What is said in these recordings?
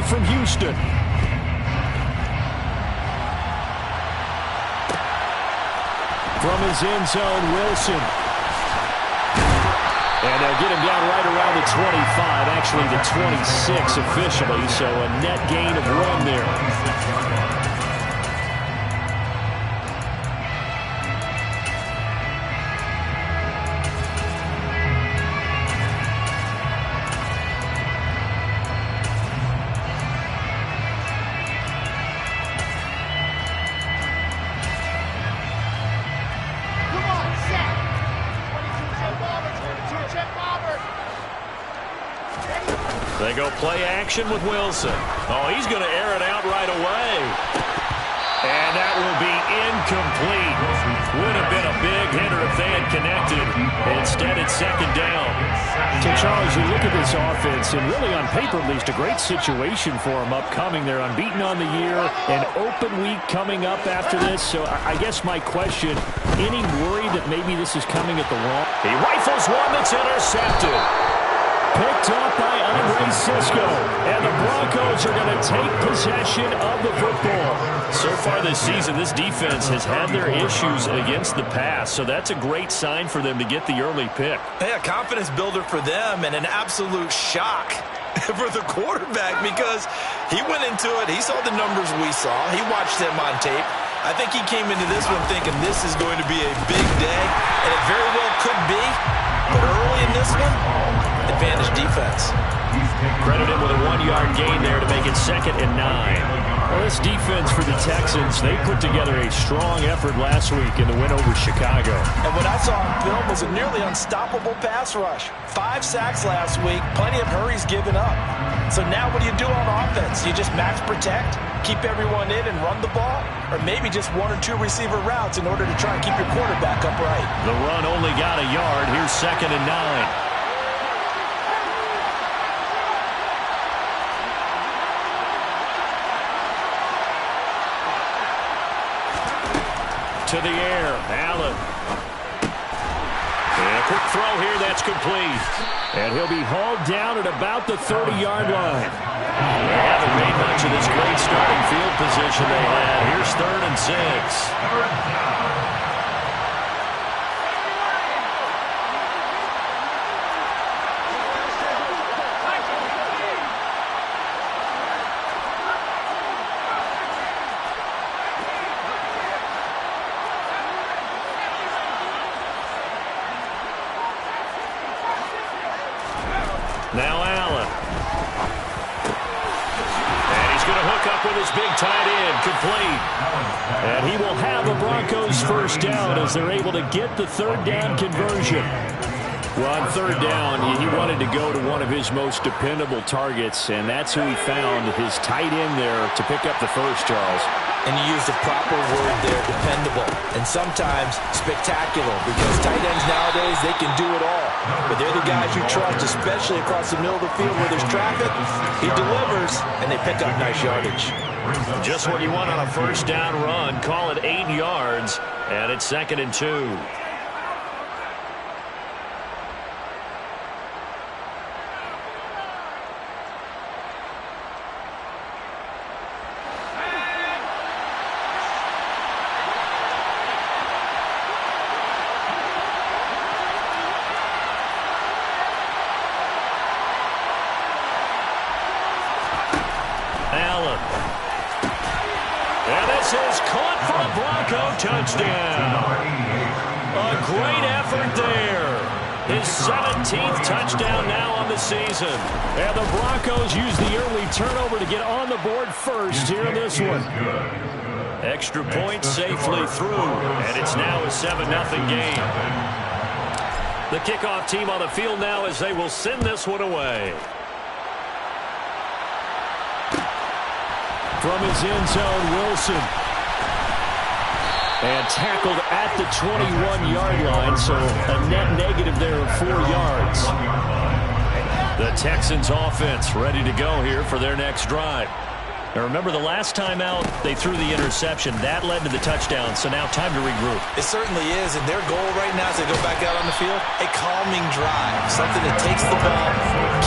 from Houston. From his end zone, Wilson. And they'll get him down right around the 25, actually the 26 officially, so a net gain of 1 there. They go play action with Wilson. Oh, he's going to air it out right away. And that will be incomplete. Would have been a big hitter if they had connected. Instead, it's second down. So, Charles, you look at this offense, and really on paper, at least, a great situation for them upcoming. They're unbeaten on the year, an open week coming up after this. So I guess my question, any worry that maybe this is coming at the wrong? He rifles one that's intercepted. Picked up by Andre Cisco, and the Broncos are going to take possession of the football. So far this season, this defense has had their issues against the pass, so that's a great sign for them to get the early pick. Hey, a confidence builder for them and an absolute shock for the quarterback because he went into it. He saw the numbers we saw. He watched them on tape. I think he came into this one thinking this is going to be a big day, and it very well could be. But early in this one, advantage defense. Credit him with a 1-yard gain there to make it 2nd and 9. Well, this defense for the Texans, they put together a strong effort last week in the win over Chicago. And what I saw on film was a nearly unstoppable pass rush. 5 sacks last week, plenty of hurries given up. So now what do you do on offense? You just max protect, keep everyone in and run the ball, or maybe just 1 or 2 receiver routes in order to try and keep your quarterback upright. The run only got a yard. Here's 2nd and 9. To the air, Allen. And a quick throw here, that's complete. And he'll be hauled down at about the 30-yard line. They haven't made much of this great starting field position they had. Here's 3rd and 6. Now Allen. And he's going to hook up with his big tight end, complete. And he will have the Broncos first down as they're able to get the 3rd down conversion. Well, on 3rd down, he wanted to go to one of his most dependable targets, and that's who he found, his tight end there, to pick up the first, Charles. And you use the proper word there, dependable, and sometimes spectacular, because tight ends nowadays, they can do it all. But they're the guys you trust, especially across the middle of the field where there's traffic. He delivers, and they pick up nice yardage. Just what you want on a first down run. Call it 8 yards, and it's 2nd and 2. Allen. And this is caught for a Bronco touchdown. A great effort there. His 17th touchdown now on the season. And the Broncos use the early turnover to get on the board first here in this one. Extra point safely through. And it's now a 7-0 game. The kickoff team on the field now as they will send this one away. From his end zone, Wilson. And tackled at the 21-yard line, so a net negative there of 4 yards. The Texans offense ready to go here for their next drive. Now remember, the last time out, they threw the interception. That led to the touchdown, so now time to regroup. It certainly is, and their goal right now as they go back out on the field, a calming drive, something that takes the ball,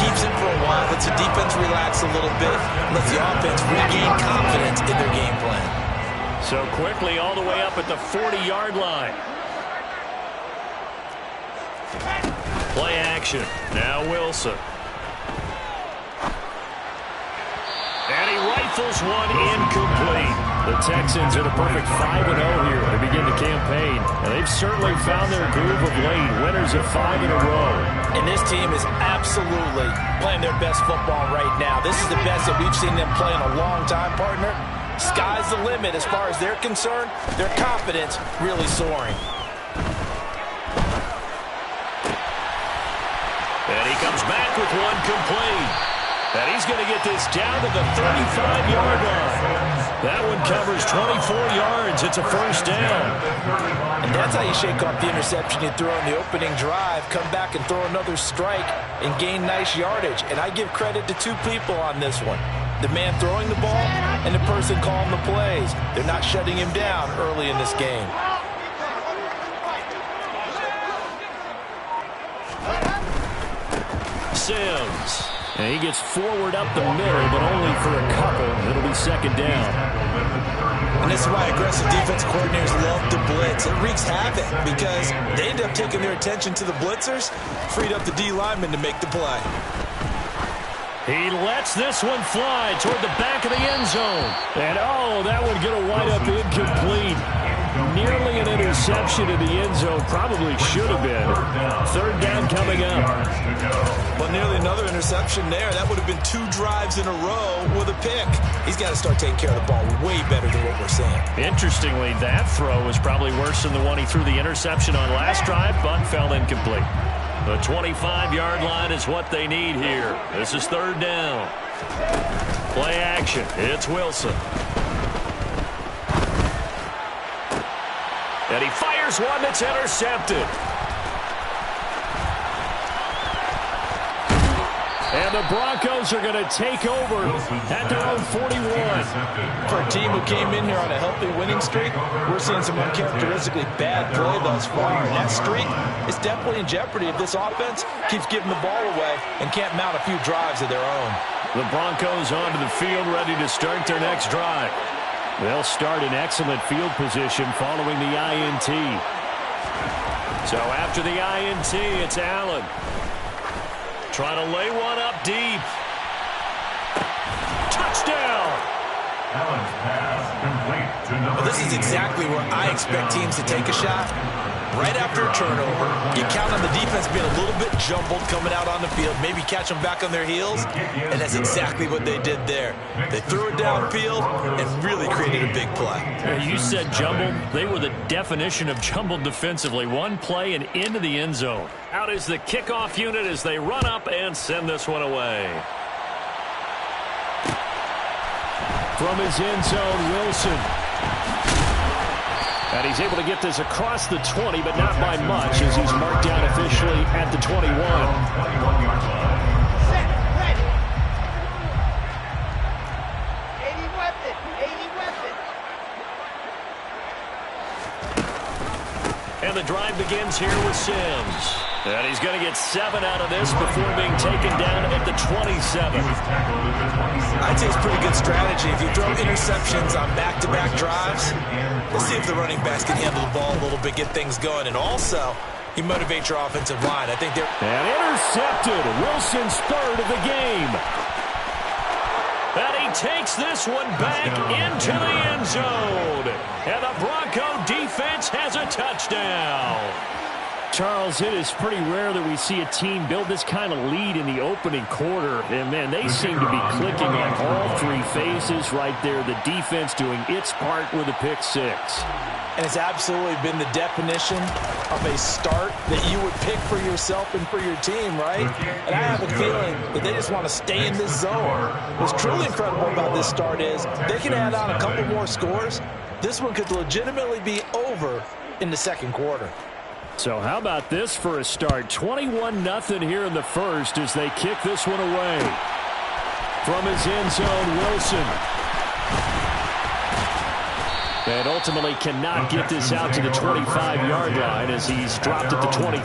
keeps it for a while, lets the defense relax a little bit, lets the offense regain confidence in their game plan. So quickly all the way up at the 40-yard line. Play action. Now Wilson. And he rifles one incomplete. The Texans in a perfect 5-0 here to begin the campaign. And they've certainly found their groove of late. Winners of 5 in a row. And this team is absolutely playing their best football right now. This is the best that we've seen them play in a long time, partner. Sky's the limit as far as they're concerned. Their confidence really soaring. And he comes back with one complete. And he's going to get this down to the 35-yard line. That one covers 24 yards. It's a first down. And that's how you shake off the interception you threw on the opening drive, come back and throw another strike and gain nice yardage. And I give credit to two people on this one. The man throwing the ball and the person calling the plays. They're not shutting him down early in this game. Sims. And he gets forward up the middle, but only for a couple. It'll be second down. And this is why aggressive defense coordinators love to blitz. It wreaks havoc because they end up taking their attention to the blitzers, freed up the D lineman to make the play. He lets this one fly toward the back of the end zone. And, oh, that one going to wind up incomplete. Nearly an interception in the end zone. Probably should have been. Third down coming up. Well, nearly another interception there. That would have been 2 drives in a row with a pick. He's got to start taking care of the ball way better than what we're seeing. Interestingly, that throw was probably worse than the one he threw the interception on last drive, but fell incomplete. The 25-yard line is what they need here. This is third down. Play action. It's Wilson. And he fires one that's intercepted. And the Broncos are going to take over at their own 41. For a team who came in here on a healthy winning streak, we're seeing some uncharacteristically bad play thus far. And that streak is definitely in jeopardy if this offense keeps giving the ball away and can't mount a few drives of their own. The Broncos onto the field ready to start their next drive. They'll start in excellent field position following the INT. So after the INT, it's Allen. Trying to lay one up deep. Touchdown! Allen's pass complete to number 88. This is exactly where I expect teams to take a shot. Right after a turnover, you count on the defense being a little bit jumbled coming out on the field, maybe catch them back on their heels, and that's exactly what they did there. They threw it downfield and really created a big play. You said jumbled. They were the definition of jumbled defensively. One play and into the end zone. Out is the kickoff unit as they run up and send this one away. From his end zone, Wilson. And he's able to get this across the 20, but not by much as he's marked down officially at the 21. And the drive begins here with Sims. And he's going to get 7 out of this before being taken down at the 27. I'd say it's pretty good strategy. If you throw interceptions on back-to-back drives, let's see if the running backs can handle the ball a little bit, get things going. And also, he motivates your offensive line. I think they're... And intercepted. Wilson's third of the game. And he takes this one back into the end zone. And the Bronco defense has a touchdown. Charles, it is pretty rare that we see a team build this kind of lead in the opening quarter. And, man, they seem to be clicking on all 3 phases right there. The defense doing its part with a pick 6. And it's absolutely been the definition of a start that you would pick for yourself and for your team, right? And I have a feeling that they just want to stay in this zone. What's truly incredible about this start is they can add on a couple more scores. This one could legitimately be over in the second quarter. So how about this for a start? 21-0 here in the first as they kick this one away. From his end zone, Wilson. And ultimately cannot get this out to the 25-yard line as he's dropped at the 23.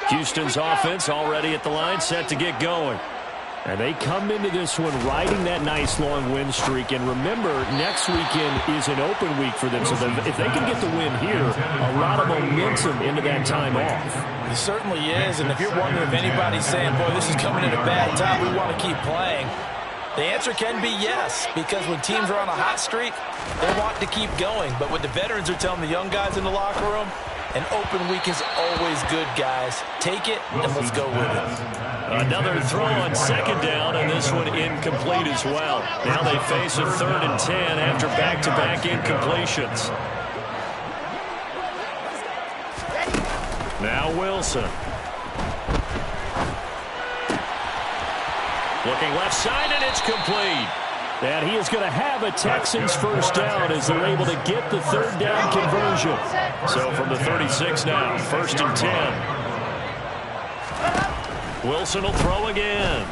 Houston's offense already at the line, set to get going. And they come into this one riding that nice long win streak. And remember, next weekend is an open week for them. So if they can get the win here, a lot of momentum into that time off. It certainly is. And if you're wondering if anybody's saying, boy, this is coming at a bad time, we want to keep playing, the answer can be yes. Because when teams are on a hot streak, they want to keep going. But what the veterans are telling the young guys in the locker room, an open week is always good, guys. Take it, and let's go with it. Another throw on second down, and this one incomplete as well. Now they face a 3rd and 10 after back-to-back incompletions. Now Wilson. Looking left side, and it's complete. And he is going to have a Texans first down as they're able to get the 3rd down conversion. So from the 36 now, 1st and 10. Wilson will throw again.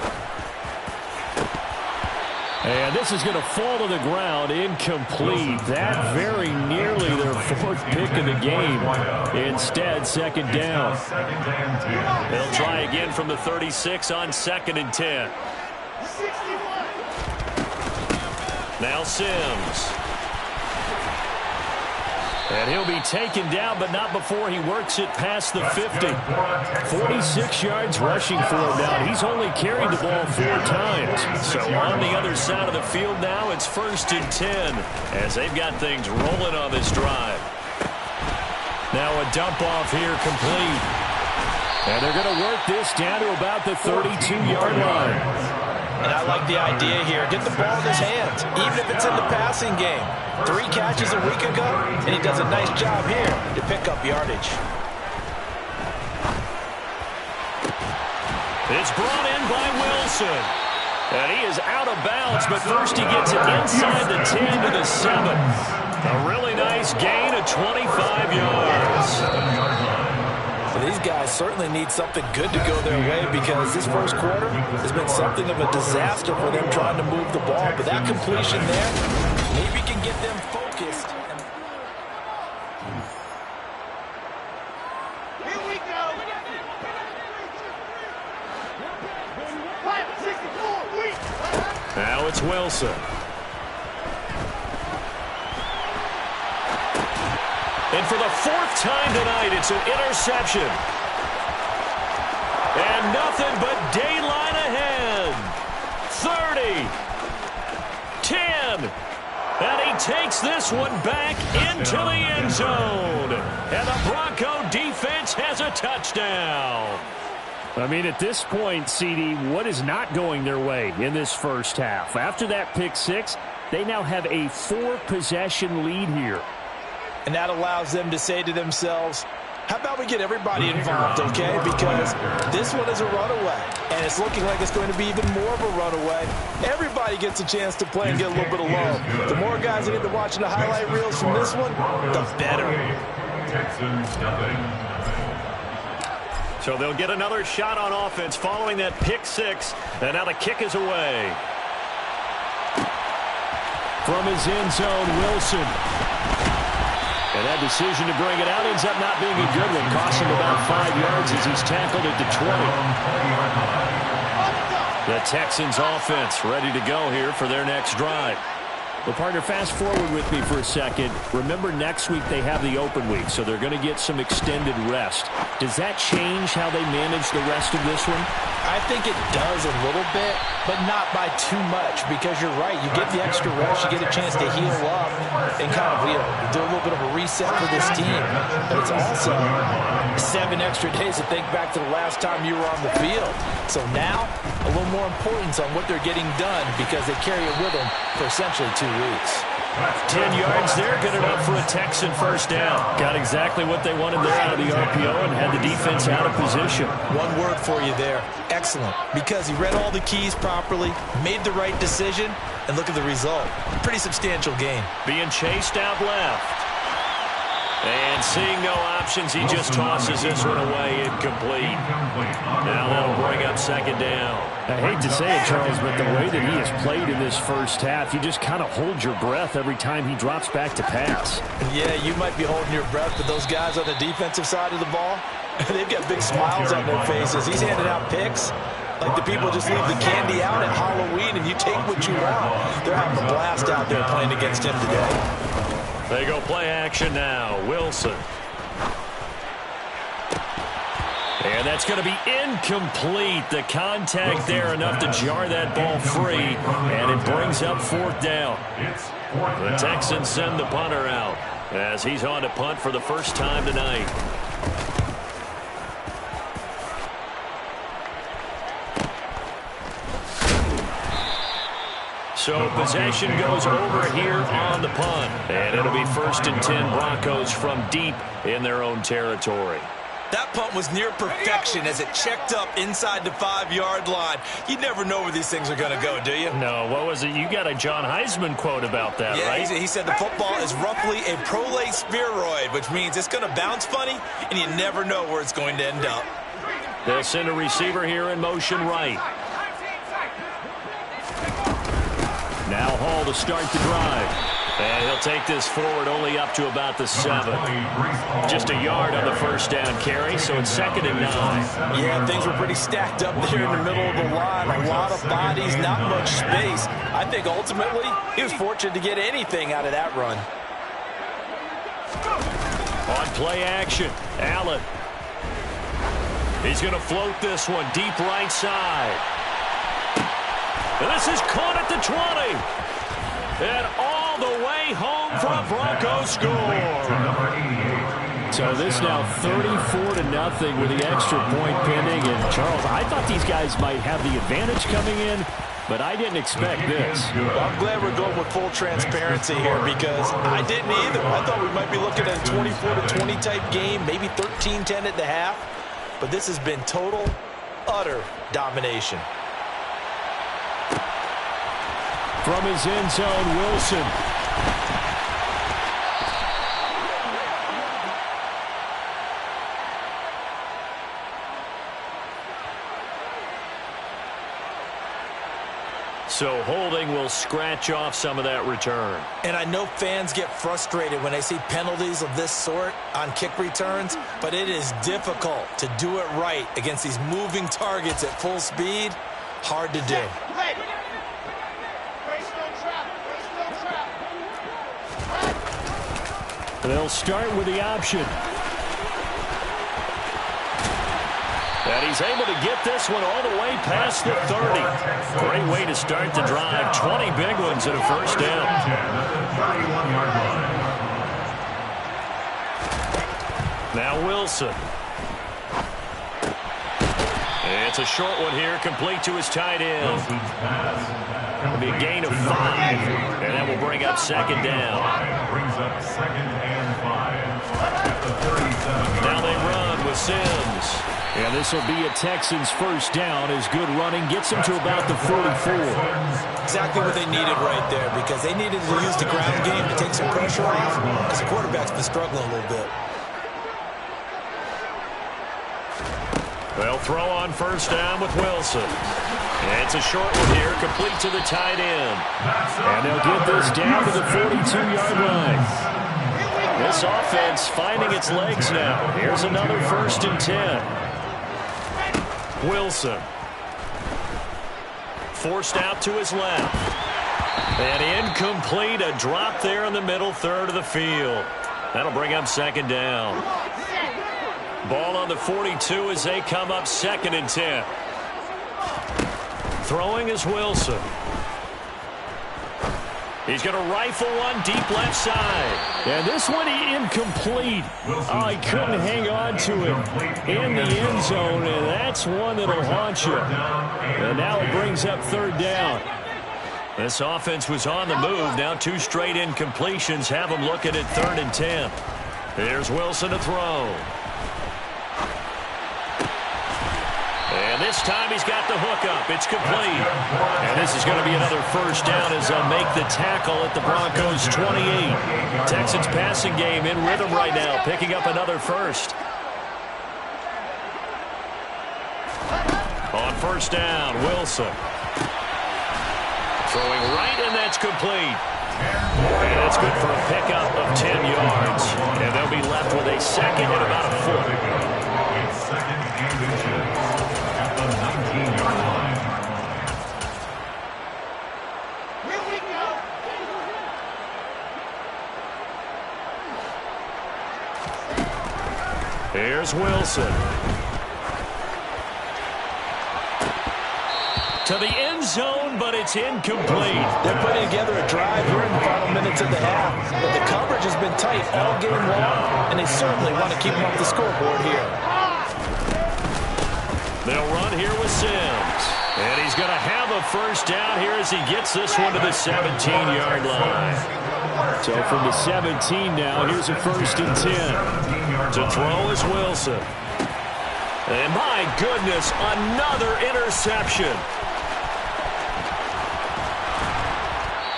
And this is going to fall to the ground, incomplete. That very nearly their 4th pick of the game. Instead, 2nd down. They'll try again from the 36 on 2nd and 10. Now Sims. And he'll be taken down, but not before he works it past the 50. 46 yards rushing for him now. He's only carried the ball 4 times. So on the other side of the field now, it's 1st and 10 as they've got things rolling on this drive. Now a dump off here complete. And they're going to work this down to about the 32-yard line. And I like the idea here. Get the ball in his hands, even if it's in the passing game. 3 catches a week ago, and he does a nice job here to pick up yardage. It's brought in by Wilson. And he is out of bounds, but first he gets it inside the 10 to the 7. A really nice gain of 25 yards. So these guys certainly need something good to go their way because this first quarter has been something of a disaster for them trying to move the ball. But that completion there maybe can get them focused. Here we go. Now it's Wilson. And for the 4th time tonight, it's an interception. And nothing but daylight ahead. 30. 10. And he takes this one back into the end zone. And the Bronco defense has a touchdown. I mean, at this point, CD, what is not going their way in this first half? After that pick 6, they now have a 4-possession lead here. And that allows them to say to themselves, how about we get everybody involved, okay? Because this one is a runaway, and it's looking like it's going to be even more of a runaway. Everybody gets a chance to play and get a little bit of love. The more guys that get to watching the highlight reels from this one, the better. So they'll get another shot on offense following that pick 6, and now the kick is away. From his end zone, Wilson. And that decision to bring it out ends up not being a good one. Costs him about 5 yards as he's tackled at the 20. The Texans offense ready to go here for their next drive. Well, partner, fast forward with me for a second. Remember, next week they have the open week, so they're going to get some extended rest. Does that change how they manage the rest of this one? I think it does a little bit, but not by too much, because you're right. You get the extra rest. You get a chance to heal up and kind of do a little bit of a reset for this team. But it's also 7 extra days to think back to the last time you were on the field. So now, a little more importance on what they're getting done because they carry it with them for essentially 2 weeks. 10 yards there, good enough for a Texan first down. Got exactly what they wanted there out of the RPO and had the defense out of position. One word for you there, excellent, because he read all the keys properly, made the right decision, and look at the result. Pretty substantial gain. Being chased out left. And seeing no options, he just tosses this one away, incomplete. Now that'll bring up second down. I hate to say it, Charles, but the way that he has played in this first half, you just kind of hold your breath every time he drops back to pass. Yeah, you might be holding your breath, but those guys on the defensive side of the ball, they've got big smiles on their faces. He's handing out picks like the people just leave the candy out at Halloween and you take what you want. They're having a blast out there playing against him today. They go play action now. Wilson. And that's going to be incomplete. The contact there enough to jar that ball free. And it brings up fourth down. The Texans send the punter out as he's on to punt for the first time tonight. So possession goes over here on the punt. And it'll be 1st and 10 Broncos from deep in their own territory. That punt was near perfection as it checked up inside the 5-yard line. You never know where these things are going to go, do you? No, what was it? You got a John Heisman quote about that, yeah, right? He said the football is roughly a prolate spheroid, which means it's going to bounce funny, and you never know where it's going to end up. They'll send a receiver here in motion right. Now Hall to start the drive. And he'll take this forward only up to about the 7. Just a yard on the first down carry, so it's 2nd and 9. Yeah, things were pretty stacked up there in the middle of the line. A lot of bodies, not much space. I think ultimately he was fortunate to get anything out of that run. On play action, Allen. He's going to float this one deep right side. And this is caught at the 20. And all the way home for a Broncos score. So this now 34-0 with the extra point pending. And Charles, I thought these guys might have the advantage coming in, but I didn't expect this. Well, I'm glad we're going with full transparency here because I didn't either. I thought we might be looking at a 24-20 type game, maybe 13-10 at the half. But this has been total, utter domination. From his end zone, Wilson. So holding will scratch off some of that return. And I know fans get frustrated when they see penalties of this sort on kick returns, but it is difficult to do it right against these moving targets at full speed. Hard to do. They'll start with the option. And he's able to get this one all the way past the 30. Great way to start the drive. 20 big ones and a first down. Now Wilson. It's a short one here, complete to his tight end. It'll be a gain of 5, and that will bring up 2nd down. Now they run with Sims. And this will be a Texans first down as good running gets them to about the 44. Exactly what they needed right there because they needed to use the ground game to take some pressure off because the quarterback's been struggling a little bit. They'll throw on first down with Wilson. And it's a short one here, complete to the tight end. And they'll get this down to the 42-yard line. This offense finding its legs now. Here's another 1st and 10. Wilson. Forced out to his left. And incomplete, a drop there in the middle third of the field. That'll bring up 2nd down. Ball on the 42 as they come up 2nd and 10. Throwing is Wilson. He's going to rifle one deep left side. And this one incomplete. Oh, he couldn't hang on to it in the end zone, and that's one that'll haunt you. And now it brings up 3rd down. This offense was on the move. Now 2 straight incompletions have them looking at 3rd and 10. Here's Wilson to throw. And this time he's got the hook up. It's complete. And this is going to be another first down as they'll make the tackle at the Broncos 28. Texans passing game in rhythm right now, picking up another first. On first down, Wilson. Throwing right, and that's complete. And that's good for a pickup of 10 yards. And they'll be left with a second and about a foot. It's second and inches at the 19-yard line. Here we go. Here's Wilson. To the end zone, but it's incomplete. They're putting together a drive here in the final minutes of the half. But the coverage has been tight all game long, and they certainly want to keep them off the scoreboard here. They'll run here with Sims. And he's going to have a first down here as he gets this one to the 17-yard line. So from the 17 now, here's a first and 10. To throw is Wilson. And my goodness, another interception.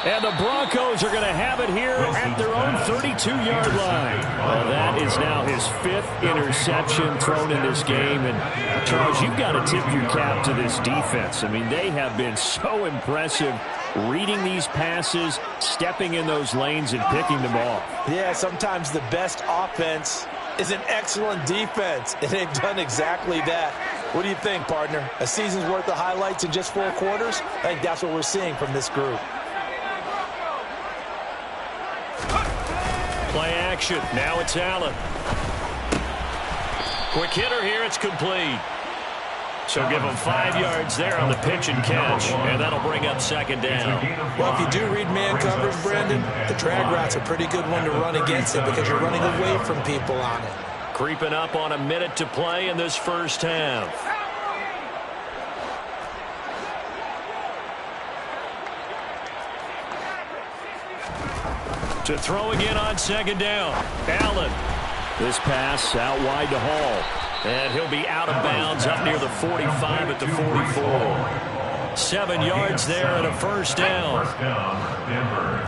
And the Broncos are going to have it here at their own 32-yard line. Well, that is now his 5th interception thrown in this game. And, Charles, you've got to tip your cap to this defense. I mean, they have been so impressive reading these passes, stepping in those lanes, and picking them off. Yeah, sometimes the best offense is an excellent defense, and they've done exactly that. What do you think, partner? A season's worth of highlights in just 4 quarters? I think that's what we're seeing from this group. Play action. Now it's Allen. Quick hitter here. It's complete. So give him 5 yards there on the pitch and catch, and that'll bring up second down. Well, if you do read man coverage, Brandon, the drag route's a pretty good one to run against it because you're running away from people on it. Creeping up on a minute to play in this first half. To throw again on second down. Allen. This pass out wide to Hall. And he'll be out of bounds up near the 45 at the 44. 7 yards there and a first down. First down, Denver.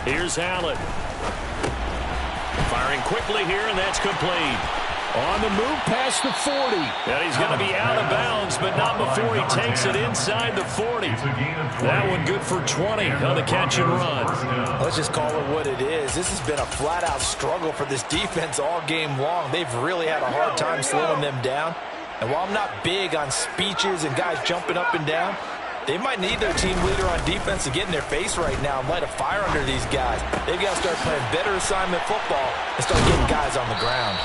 Here's Allen. Firing quickly here, and that's complete. On the move past the 40. And he's going to be out of bounds, but not before he takes it inside the 40. That one good for 20 on the catch and run. Let's just call it what it is. This has been a flat-out struggle for this defense all game long. They've really had a hard time slowing them down. And while I'm not big on speeches and guys jumping up and down, they might need their team leader on defense to get in their face right now and light a fire under these guys. They've got to start playing better assignment football and start getting guys on the ground.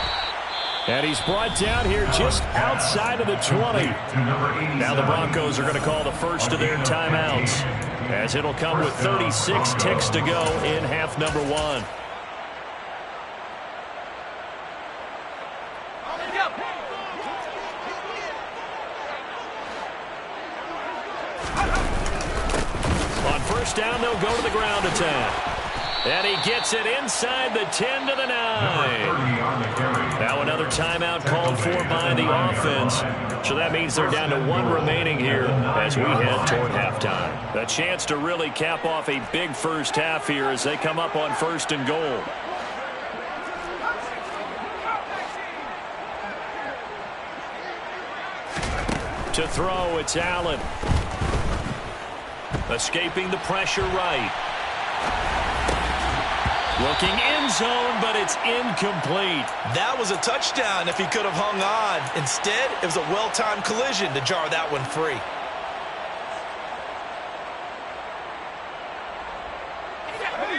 And he's brought down here just outside of the 20. Now the Broncos are going to call the first of their timeouts, as it'll come with 36 ticks to go in half number 1. On first down, they'll go to the ground attack. And he gets it inside the 10 to the 9. Now another timeout called for by the offense. So that means they're down to 1 remaining here as we head toward halftime. A chance to really cap off a big first half here as they come up on first and goal. To throw, it's Allen. Escaping the pressure right. Looking end zone, but it's incomplete. That was a touchdown if he could have hung on. Instead, it was a well-timed collision to jar that one free.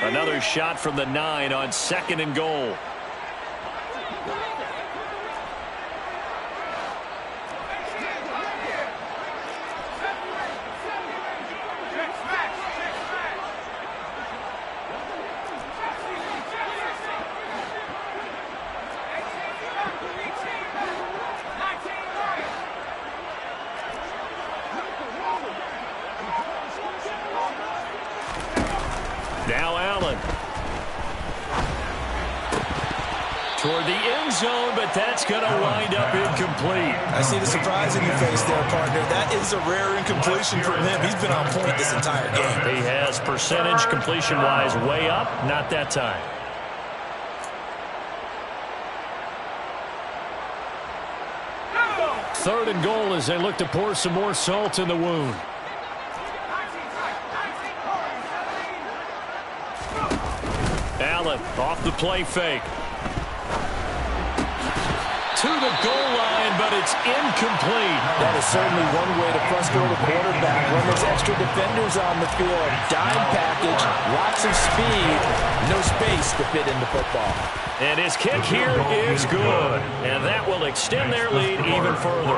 Another shot from the 9 on second and goal. toward the end zone, but that's going to wind up incomplete. I see the surprise in your face there, partner. That is a rare incompletion from him. He's been on point this entire game. He has percentage completion-wise way up, not that time. Third and goal as they look to pour some more salt in the wound. Allen off the play fake. To the goal line, but it's incomplete. That is certainly one way to frustrate a quarterback. When there's extra defenders on the field, dime package, lots of speed, no space to fit into football. And his kick here is good. And that will extend their lead even further.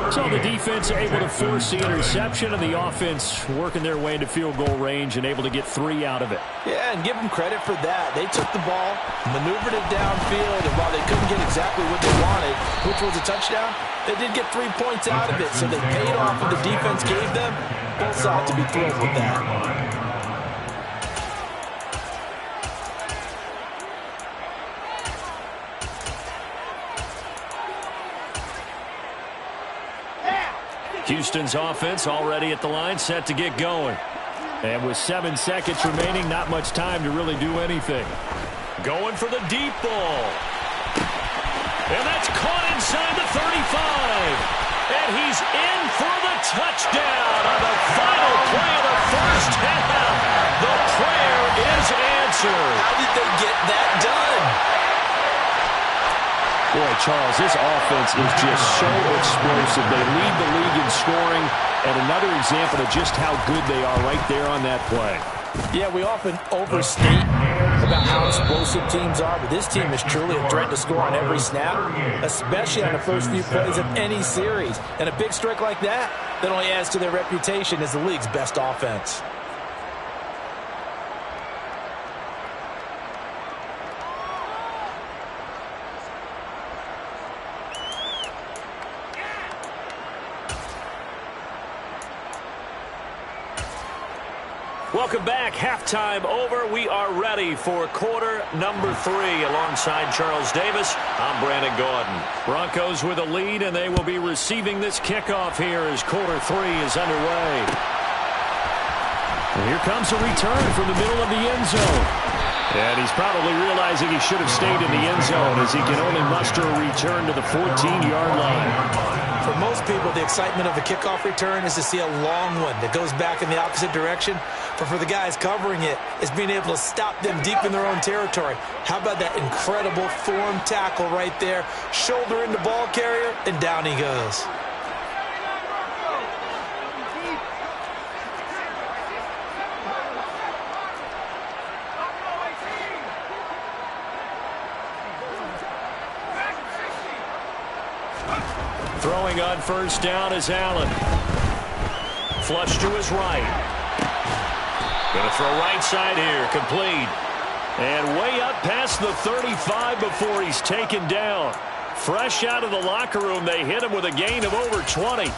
So the defense able to force the interception, and the offense working their way into field goal range and able to get 3 out of it. Yeah, and give them credit for that. They took the ball, maneuvered it downfield, and while they couldn't get exactly what they wanted, which was a touchdown, they did get 3 points out of it. So they paid off what the defense gave them. Both sides to be thrilled with that. Houston's offense already at the line, set to get going. And with 7 seconds remaining, not much time to really do anything. Going for the deep ball. And that's caught inside the 35. And he's in for the touchdown on the final play of the first half. The prayer is answered. How did they get that done? Boy, Charles, this offense is just so explosive. They lead the league in scoring, and another example of just how good they are right there on that play. Yeah, we often overstate about how explosive teams are, but this team is truly a threat to score on every snap, especially on the first few plays of any series. And a big strike like that only adds to their reputation as the league's best offense. Welcome back. Halftime over. We are ready for quarter number 3. Alongside Charles Davis, I'm Brandon Gaudin. Broncos with a lead, and they will be receiving this kickoff here as quarter 3 is underway. And here comes a return from the middle of the end zone. And he's probably realizing he should have stayed in the end zone as he can only muster a return to the 14-yard line. For most people, the excitement of a kickoff return is to see a long one that goes back in the opposite direction. But for the guys covering it, it's being able to stop them deep in their own territory. How about that incredible form tackle right there? Shoulder into ball carrier, and down he goes. Throwing on first down is Allen. Flush to his right. Going to throw right side here. Complete. And way up past the 35 before he's taken down. Fresh out of the locker room, they hit him with a gain of over 20.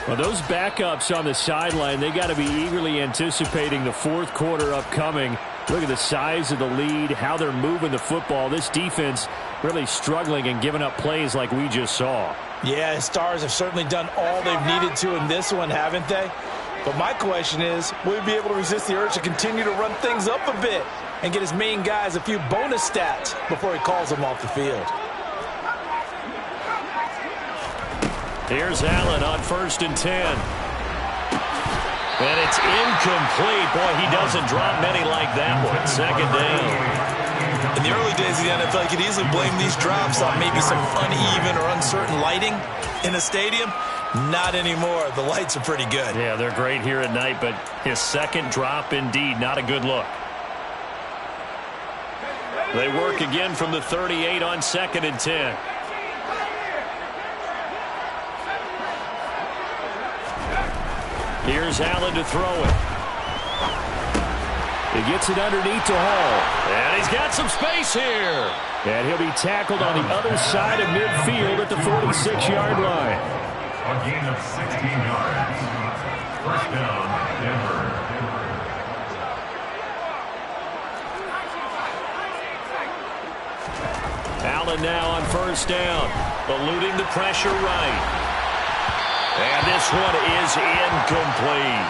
Well, those backups on the sideline, they got to be eagerly anticipating the fourth quarter upcoming. Look at the size of the lead, how they're moving the football. This defense really struggling and giving up plays like we just saw. Yeah, Stars have certainly done all they've needed to in this one, haven't they? But my question is, will he be able to resist the urge to continue to run things up a bit and get his main guys a few bonus stats before he calls them off the field? Here's Allen on 1st and 10. And it's incomplete. Boy, he doesn't drop many like that one. 2nd down. In the early days of the NFL, you could easily blame these drops on maybe some uneven or uncertain lighting in a stadium. Not anymore. The lights are pretty good. Yeah, they're great here at night, but his second drop, indeed, not a good look. They work again from the 38 on 2nd and 10. Here's Allen to throw it. He gets it underneath to Hall. And he's got some space here. And he'll be tackled on the other side of midfield at the 46-yard line. A gain of 16 yards. First down, Denver. Allen now on first down, eluding the pressure right. And this one is incomplete.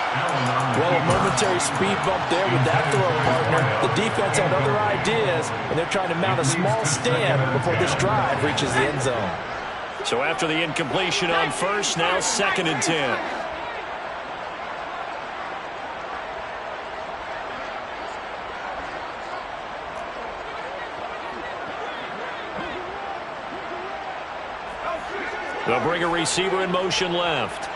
Well, a momentary speed bump there with that throw, partner. The defense had other ideas, and they're trying to mount a small stand before this drive reaches the end zone. So after the incompletion on first, now 2nd and 10. They'll bring a receiver in motion left.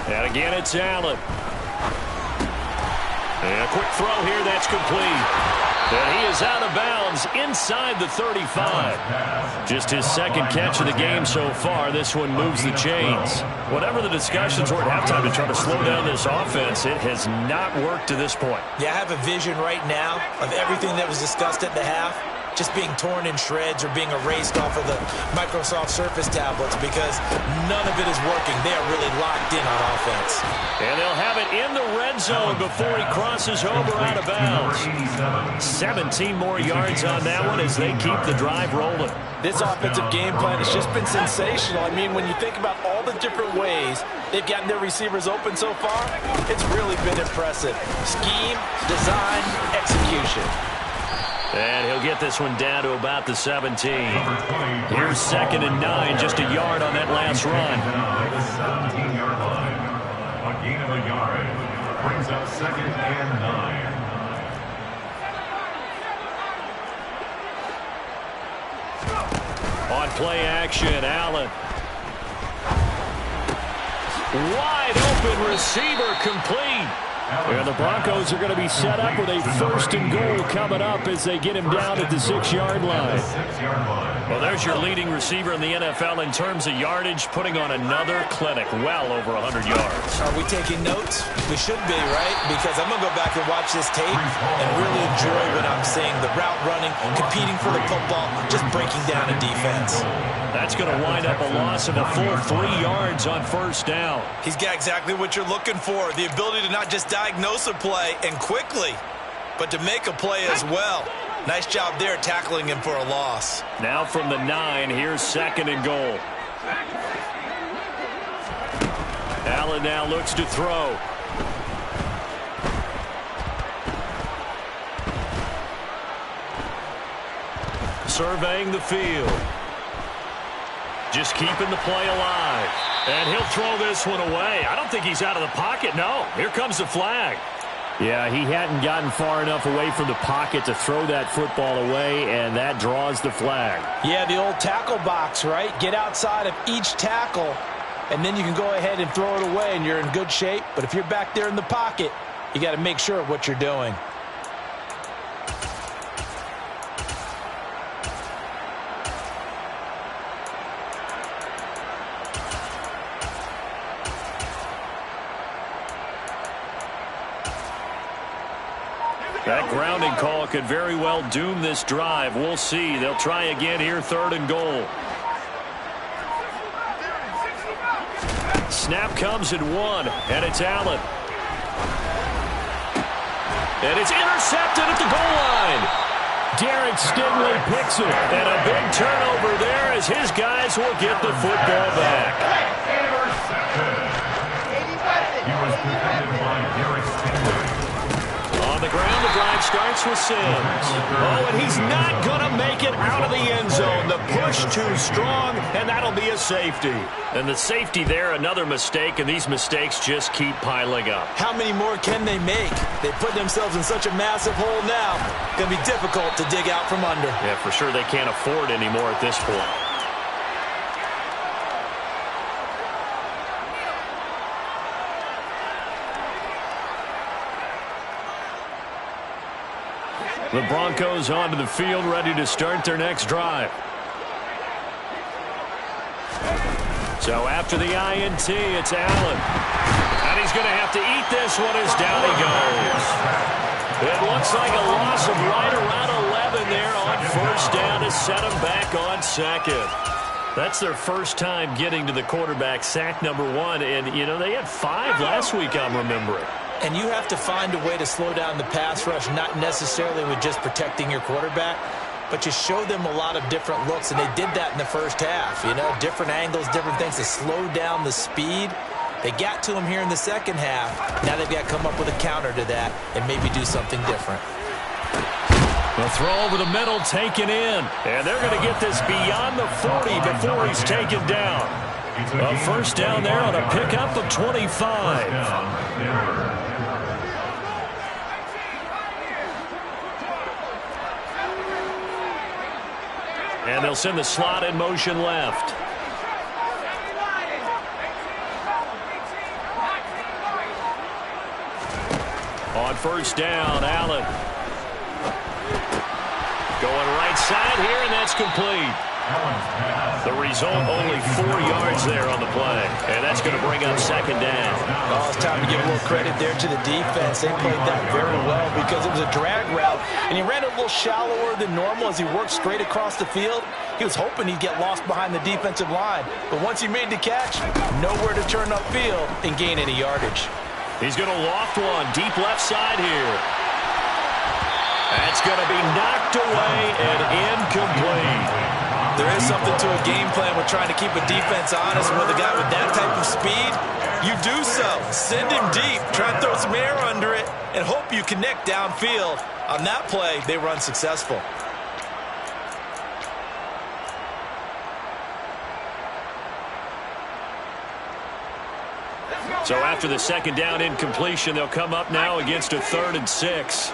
And again, it's Allen. And a quick throw here, that's complete. And he is out of bounds inside the 35. Just his 2nd catch of the game so far. This one moves the chains. Whatever the discussions were at halftime to try to slow down this offense, it has not worked to this point. Yeah, I have a vision right now of everything that was discussed at the half just being torn in shreds or being erased off of the Microsoft Surface tablets because none of it is working. They are really locked in on offense. And they'll have it in the red zone before he crosses over out of bounds. 17 more yards on that one as they keep the drive rolling. This offensive game plan has just been sensational. I mean, when you think about all the different ways they've gotten their receivers open so far, it's really been impressive. Scheme, design, execution. And he'll get this one down to about the 17. Here's 2nd and 9, just a yard on that last run. At the 17-yard line. A gain of a yard brings up 2nd and 9. On play action, Allen. Wide open receiver complete. And the Broncos are going to be set up with a 1st and goal coming up as they get him down at the 6-yard line. Well, there's your leading receiver in the NFL in terms of yardage, putting on another clinic, well over 100 yards. Are we taking notes? We should be, right? Because I'm going to go back and watch this tape and really enjoy what I'm seeing. The route running, competing for the football, just breaking down a defense. That's going to wind up a loss of a full 3 yards on first down. He's got exactly what you're looking for, the ability to not just diagnose a play and quickly, but to make a play as well. Nice job there tackling him for a loss. Now from the 9, here's 2nd and goal. Allen now looks to throw. Surveying the field. Just keeping the play alive. And he'll throw this one away. I don't think he's out of the pocket. No, here comes the flag. Yeah, he hadn't gotten far enough away from the pocket to throw that football away, and that draws the flag. Yeah, the old tackle box, right? Get outside of each tackle, and then you can go ahead and throw it away, and you're in good shape. But if you're back there in the pocket, you got to make sure of what you're doing. That grounding call could very well doom this drive. We'll see. They'll try again here, 3rd and goal. Snap comes at 1, and it's Allen. And it's intercepted at the goal line. Derek Stingley picks it. And a big turnover there as his guys will get the football back. He was defended by Derek Stingley. On the ground, the drive starts with Sims. Oh, and he's not going to make it out of the end zone. The push too strong, and that'll be a safety. And the safety there, another mistake, and these mistakes just keep piling up. How many more can they make? They put themselves in such a massive hole now. Going to be difficult to dig out from under. Yeah, for sure they can't afford anymore at this point. The Broncos onto the field, ready to start their next drive. So after the INT, it's Allen. And he's going to have to eat this one as down he goes. It looks like a loss of right around 11 there on first down to set him back on 2nd. That's their first time getting to the quarterback, sack number 1. And, you know, they had 5 last week, I'm remembering. And you have to find a way to slow down the pass rush, not necessarily with just protecting your quarterback, but you show them a lot of different looks, and they did that in the first half. You know, different angles, different things to slow down the speed. They got to him here in the second half. Now they've got to come up with a counter to that and maybe do something different. The throw over the middle taken in. And they're going to get this beyond the 40 before he's taken down. A first down there on a pickup of 25. And they'll send the slot in motion left. On first down, Allen. Going right side here, and that's complete. The result, only 4 yards there on the play. And that's going to bring up second down. Oh, it's time to give a little credit there to the defense. They played that very well because it was a drag route, and he ran a little shallower than normal as he worked straight across the field. He was hoping he'd get lost behind the defensive line. But once he made the catch, nowhere to turn upfield and gain any yardage. He's going to loft one deep left side here. That's going to be knocked away and incomplete. There is something to a game plan with trying to keep a defense honest. With a guy with that type of speed, you do so. Send him deep, try and throw some air under it, and hope you connect downfield. On that play, they were unsuccessful. So after the second down incompletion, they'll come up now against a 3rd and 6.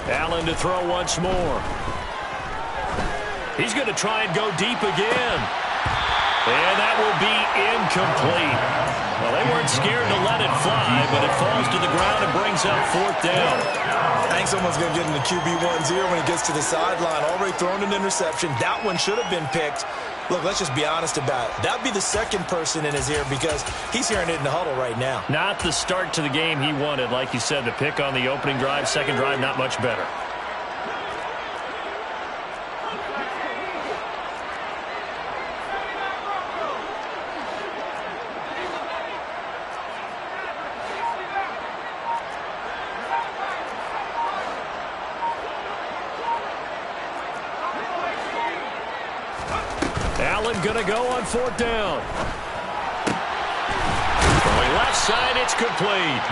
Allen to throw once more. He's going to try and go deep again. And that will be incomplete. Well, they weren't scared to let it fly, but it falls to the ground and brings up 4th down. I think someone's going to get in the QB1's ear when he gets to the sideline. Already thrown an interception. That one should have been picked. Look, let's just be honest about it. That would be the second person in his ear because he's hearing it in the huddle right now. Not the start to the game he wanted. Like you said, the pick on the opening drive, second drive, not much better. Allen going to go on 4th down. Going left side, it's complete.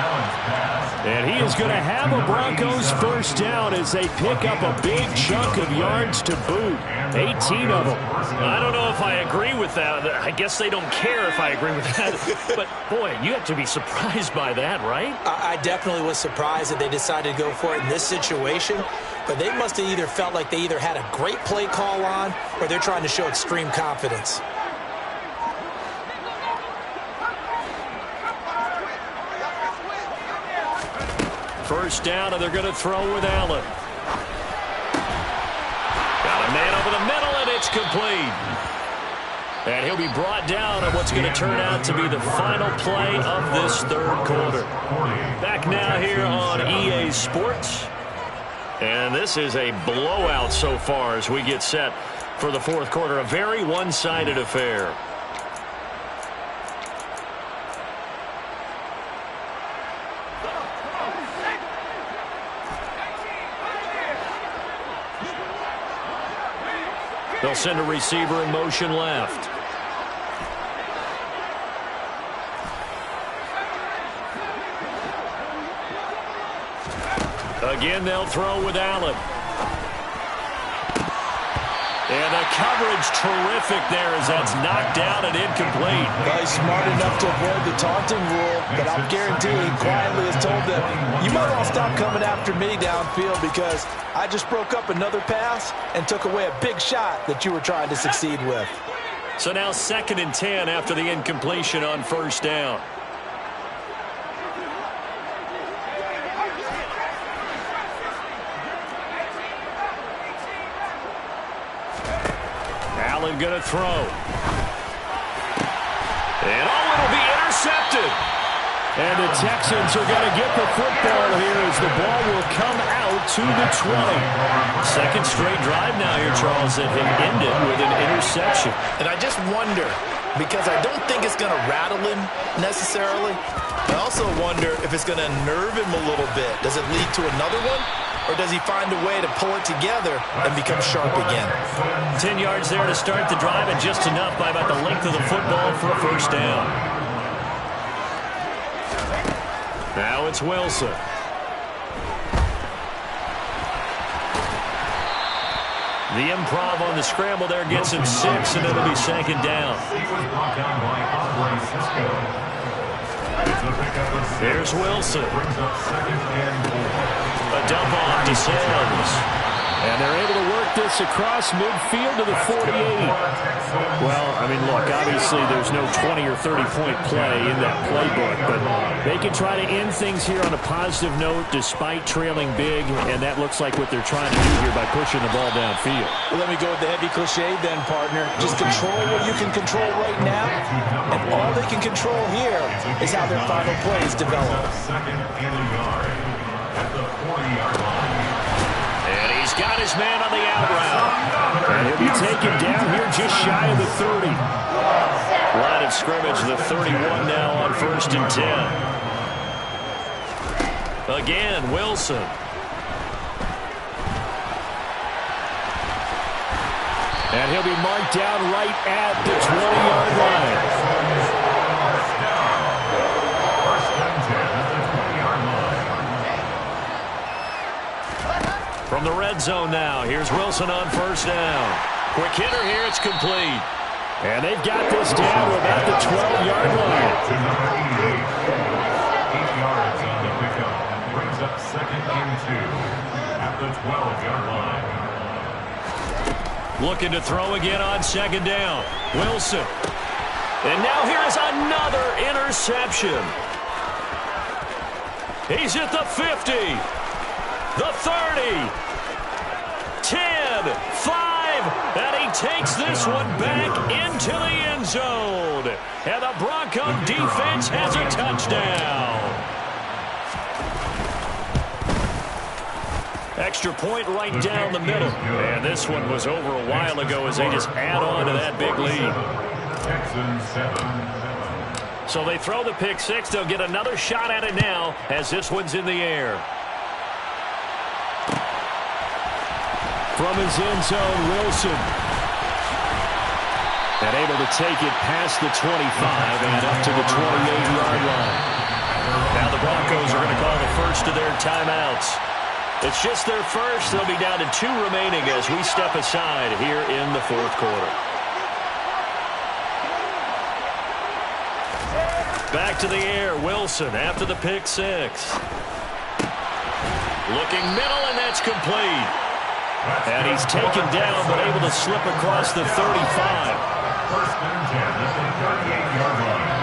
And he is going to have a Broncos first down as they pick up a big chunk of yards to boot. 18 of them. I don't know if I agree with that. I guess they don't care if I agree with that. But, boy, you have to be surprised by that, right? I definitely was surprised that they decided to go for it in this situation. But they must have either felt like they either had a great play call on or they're trying to show extreme confidence. First down, and they're going to throw with Allen. Got a man over the middle, and it's complete. And he'll be brought down on what's going to turn out to be the final play of this 3rd quarter. Back now here on EA Sports. And this is a blowout so far as we get set for the 4th quarter. A very one-sided affair. They'll send a receiver in motion left. Again, they'll throw with Allen. And the coverage terrific there as that's knocked down and incomplete. Well, he's smart enough to avoid the taunting rule, but I'm guaranteeing he quietly has told them, you might all stop coming after me downfield because I just broke up another pass and took away a big shot that you were trying to succeed with. So now 2nd and 10 after the incompletion on first down. Allen going to throw. And it'll be intercepted. And the Texans are going to get the football here as the ball will come out to the 20. Second straight drive now here, Charles, that have ended with an interception. And I just wonder, because I don't think it's going to rattle him necessarily. I also wonder if it's going to nerve him a little bit. Does it lead to another one? Or does he find a way to pull it together and become sharp again? 10 yards there to start the drive, and just enough by about the length of the football for a first down. Now it's Wilson. The improv on the scramble there gets him 6, and it'll be second down. Here's Wilson. A dump off to Sims. And they're able to work this across midfield to the 48. Well, I mean, look, obviously there's no 20 or 30-point play in that playbook, but they can try to end things here on a positive note despite trailing big, and that looks like what they're trying to do here by pushing the ball downfield. Well, let me go with the heavy cliche then, partner. Just control what you can control right now, and all they can control here is how their final plays develop. Second and a yard at the 40-yard line. And he's got his man on the out route. And he'll be taken down here just shy of the 30. Line of scrimmage, the 31 now on 1st and 10. Again, Wilson. And he'll be marked down right at the 20-yard line. From the red zone now, here's Wilson on first down. Quick hitter here, it's complete. And they've got this down to about the 12-yard line. 8 yards on the pickup. Brings up second and 2 at the 12-yard line. Looking to throw again on second down. Wilson. And now here's another interception. He's at the 50. The 30, 10, 5, and he takes this one back into the end zone. And the Bronco defense has a touchdown. Extra point right down the middle. And this one was over a while ago as they just add on to that big lead. Texans 7. So they throw the pick six. They'll get another shot at it now as this one's in the air. From his end zone, Wilson. And able to take it past the 25 and up to the 28-yard line. Now the Broncos are going to call the first of their timeouts. It's just their first. They'll be down to 2 remaining as we step aside here in the fourth quarter. Back to the air, Wilson after the pick six. Looking middle, and that's complete. And he's taken down, but able to slip across the 35. First and 10 at the 38-yard line.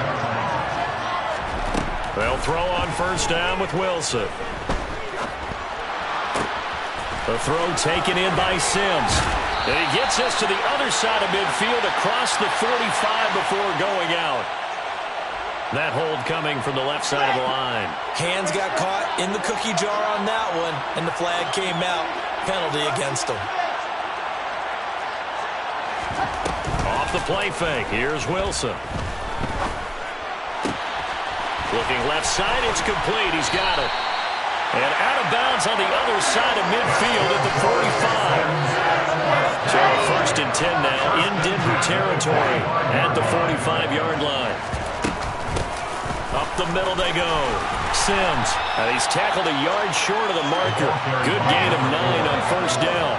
They'll throw on first down with Wilson. The throw taken in by Sims. And he gets us to the other side of midfield across the 45 before going out. That hold coming from the left side of the line. Hands got caught in the cookie jar on that one, and the flag came out. Penalty against him. Off the play fake. Here's Wilson. Looking left side. It's complete. He's got it. And out of bounds on the other side of midfield at the 45. So first and 10 now in Denver territory at the 45-yard line. Up the middle they go. Sims. And he's tackled a yard short of the marker. Good gain of 9 on first down.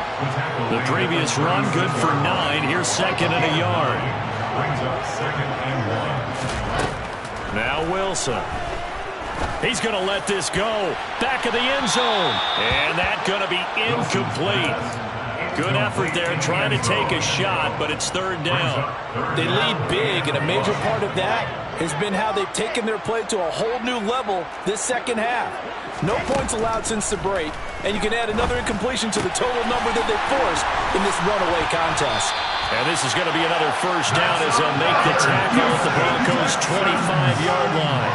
The previous run good for 9. Here's second and a yard. Brings up second and 1. Now Wilson. He's going to let this go. Back of the end zone. And that's going to be incomplete. Good effort there trying to take a shot, but it's third down. They lead big, and a major part of that has been how they've taken their play to a whole new level this second half. No points allowed since the break, and you can add another incompletion to the total number that they forced in this runaway contest. And this is going to be another first down as they'll make the tackle at the Broncos' 25-yard line.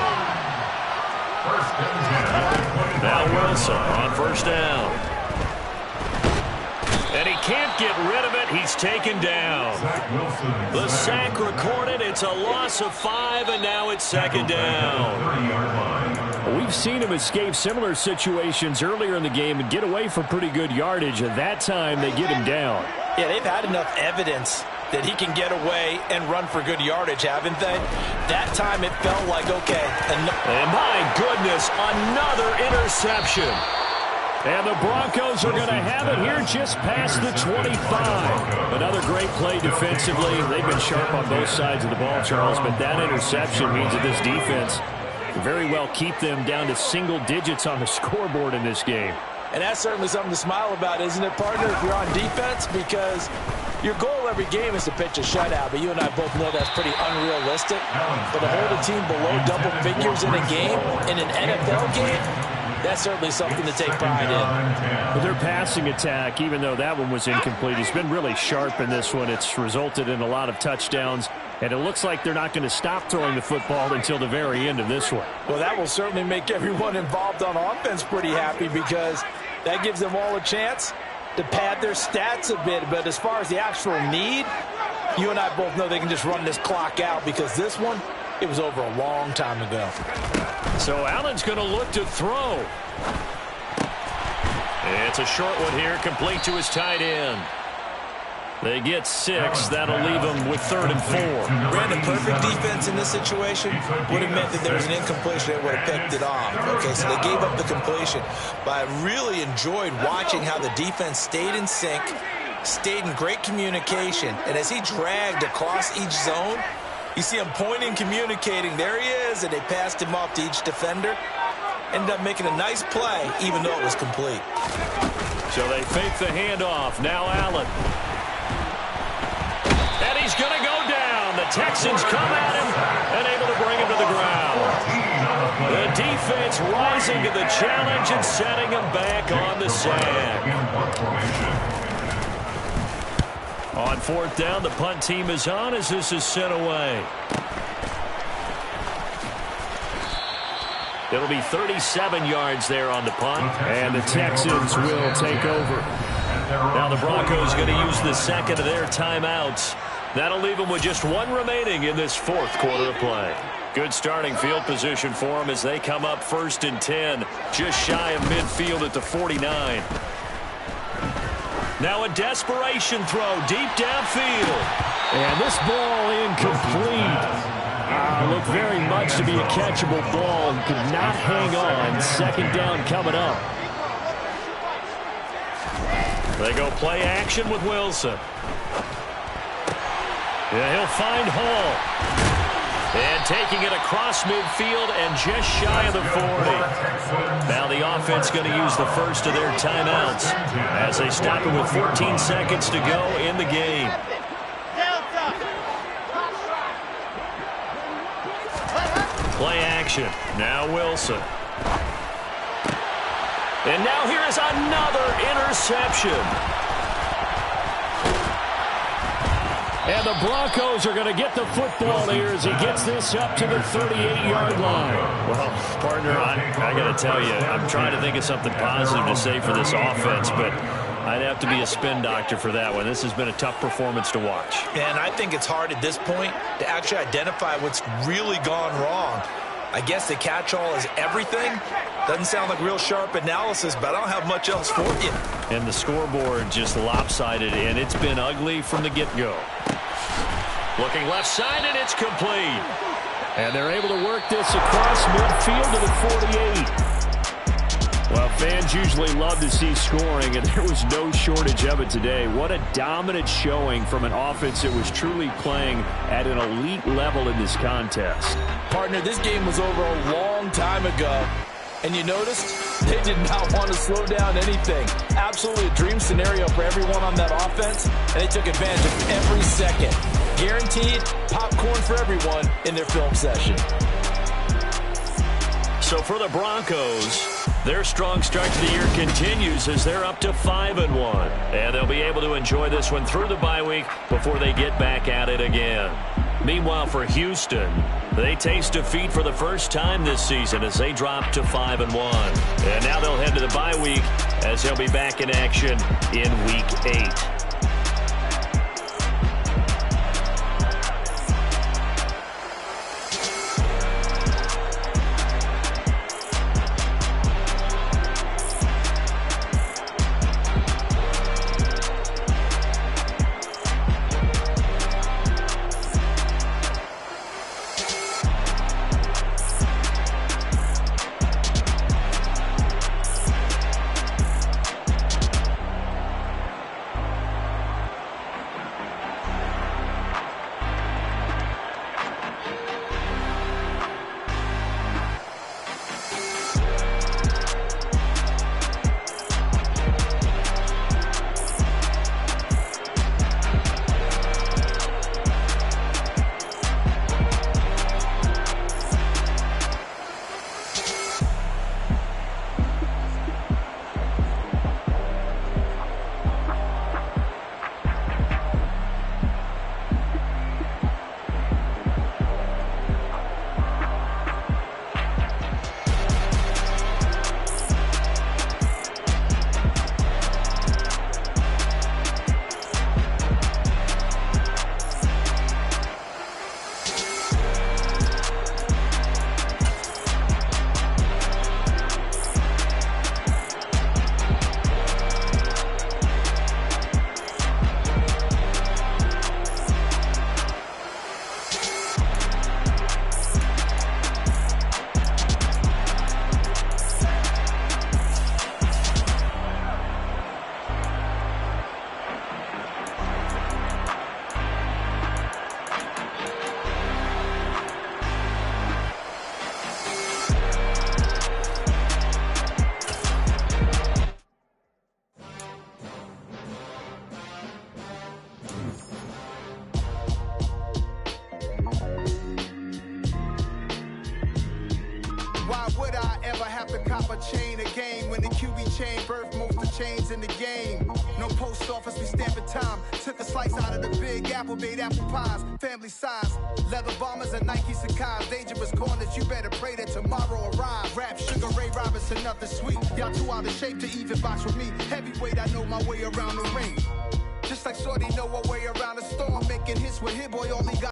Now Wilson on first down. And he can't get rid of it. He's taken down. The sack recorded. It's a loss of 5, and now it's second down. We've seen him escape similar situations earlier in the game and get away for pretty good yardage. At that time, they get him down. Yeah, they've had enough evidence that he can get away and run for good yardage, haven't they? That time it felt like, okay. And my goodness, another interception. And the Broncos are going to have it here just past the 25. Another great play defensively. They've been sharp on both sides of the ball, Charles, but that interception means that this defense can very well keep them down to single digits on the scoreboard in this game. And that's certainly something to smile about, isn't it, partner, if you're on defense? Because your goal every game is to pitch a shutout, but you and I both know that's pretty unrealistic. But to hold a team below double figures in a game, in an NFL game, that's certainly something to take pride in. But their passing attack, even though that one was incomplete, has been really sharp in this one. It's resulted in a lot of touchdowns, and it looks like they're not going to stop throwing the football until the very end of this one. Well, that will certainly make everyone involved on offense pretty happy because that gives them all a chance to pad their stats a bit. But as far as the actual need, you and I both know they can just run this clock out because this one, it was over a long time ago. So Allen's going to look to throw. It's a short one here, complete to his tight end. They get 6. That'll leave them with 3rd and 4. Brandon, perfect defense in this situation would have meant that there was an incompletion. They would have picked it off. Okay, so they gave up the completion. But I really enjoyed watching how the defense stayed in sync, stayed in great communication. And as he dragged across each zone, you see him pointing, communicating. There he is, and they passed him off to each defender. Ended up making a nice play, even though it was complete. So they fake the handoff. Now Allen. And he's going to go down. The Texans come at him and able to bring him to the ground. The defense rising to the challenge and setting him back on the sack. On 4th down, the punt team is on as this is sent away. It'll be 37 yards there on the punt, and the Texans will take over. Now the Broncos going to use the second of their timeouts. That'll leave them with just 1 remaining in this 4th quarter of play. Good starting field position for them as they come up 1st and 10, just shy of midfield at the 49. Now a desperation throw deep downfield. And this ball incomplete. Looked very much to be a catchable ball. Could not hang on. 2nd down coming up. They go play action with Wilson. Yeah, he'll find Hall. And taking it across midfield and just shy of the 40. Now the offense going to use the first of their timeouts as they stop it with 14 seconds to go in the game. Play action. Now Wilson. And now here is another interception. And the Broncos are going to get the football here as he gets this up to the 38-yard line. Well, partner, I got to tell you, I'm trying to think of something positive to say for this offense, but I'd have to be a spin doctor for that one. This has been a tough performance to watch. And I think it's hard at this point to actually identify what's really gone wrong. I guess the catch-all is everything. Doesn't sound like real sharp analysis, but I don't have much else for you. And the scoreboard just lopsided, and it's been ugly from the get-go. Looking left side, and it's complete. And they're able to work this across midfield to the 48. Well, fans usually love to see scoring, and there was no shortage of it today. What a dominant showing from an offense that was truly playing at an elite level in this contest. Partner, this game was over a long time ago. And you noticed they did not want to slow down anything. Absolutely a dream scenario for everyone on that offense, and they took advantage of every second. Guaranteed popcorn for everyone in their film session. So for the Broncos, Their strong start to the year continues as they're up to 5-1. And they'll be able to enjoy this one through the bye week before they get back at it again. Meanwhile, for Houston, they taste defeat for the first time this season as they drop to 5-1. And now they'll head to the bye week as they'll be back in action in Week 8. cop a chain of game when the QB chain birthed most of the chains in the game. No post office, we stamping time. Took a slice out of the big apple, made apple pies, family size. Leather bombers and Nike Sacai's. Dangerous corners, you better pray that tomorrow arrives. Rap, Sugar Ray Robinson, nothing sweet. Y'all too out of shape to even box with me. Heavyweight, I know my way around the ring. Just like Shorty know her way around the storm, making hits with Hit Boy only got